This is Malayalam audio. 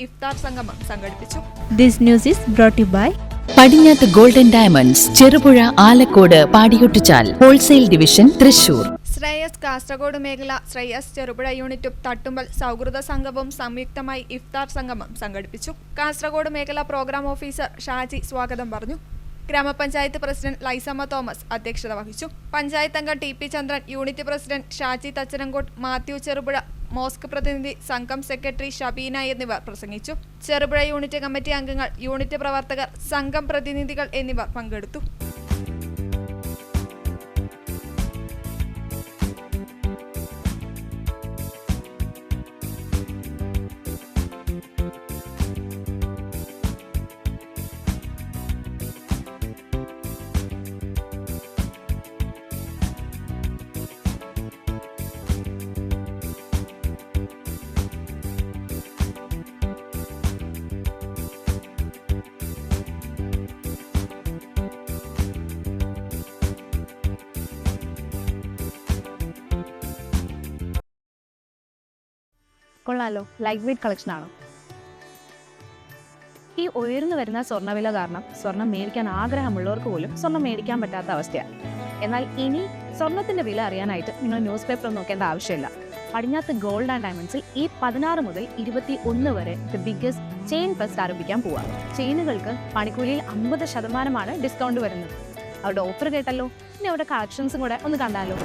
ഇഫ്താർ സംഗമം സംഘടിപ്പിച്ചു. This news is brought to you by Padinjath golden diamonds, Cherupuzha, Alakode, Padiyottuchal, wholesale division, Thrissur. Shreyas Kasaragod മേഖല, ശ്രേയസ് ചെറുപുഴ യൂണിറ്റും തട്ടുമ്പൽ സൗഹൃദ സംഘവും സംയുക്തമായി ഇഫ്താർ സംഗമം സംഘടിപ്പിച്ചു. കാസർഗോഡ് മേഖല പ്രോഗ്രാം ഓഫീസർ ഷാജി സ്വാഗതം പറഞ്ഞു. ഗ്രാമപഞ്ചായത്ത് പ്രസിഡന്റ് ലൈസമ്മ തോമസ് അധ്യക്ഷത വഹിച്ചു. പഞ്ചായത്ത് അംഗം TP. Chandran, unit president Shaji Thachanakottu, Mathew Cherupuzha, mosque പ്രതിനിധി സംഘം സെക്രട്ടറി ഷബീന എന്നിവർ പ്രസംഗിച്ചു. ചെറുപുഴ യൂണിറ്റ് കമ്മിറ്റി അംഗങ്ങൾ, യൂണിറ്റ് പ്രവർത്തകർ, സംഘം പ്രതിനിധികൾ എന്നിവർ പങ്കെടുത്തു. കൊള്ളാലോ, ലൈറ്റ് വെയ്റ്റ് കളക്ഷൻ ആണോ? ഈ ഉയർന്നു വരുന്ന സ്വർണ്ണവില കാരണം സ്വർണം മേടിക്കാൻ ആഗ്രഹമുള്ളവർക്ക് പോലും സ്വർണം മേടിക്കാൻ പറ്റാത്ത അവസ്ഥയാണ്. എന്നാൽ ഇനി സ്വർണത്തിന്റെ വില അറിയാനായിട്ട് നിങ്ങൾ ന്യൂസ് പേപ്പർ നോക്കേണ്ട ആവശ്യമില്ല. പടിഞ്ഞാത്ത് ഗോൾഡ് ആൻഡ് ഡയമണ്ട്സിൽ ഈ 16 മുതൽ 21 വരെ ദ ബിഗ്ഗസ്റ്റ് ചെയിൻ ഫെസ്റ്റ് ആരംഭിക്കാൻ പോവാം. ചെയിനുകൾക്ക് പണിക്കൂലിയിൽ 50% ഡിസ്കൗണ്ട് വരുന്നത്. അവരുടെ ഓഫർ കേട്ടല്ലോ, ഇനി അവരുടെ കളക്ഷൻസും കൂടെ ഒന്ന് കണ്ടാലോ.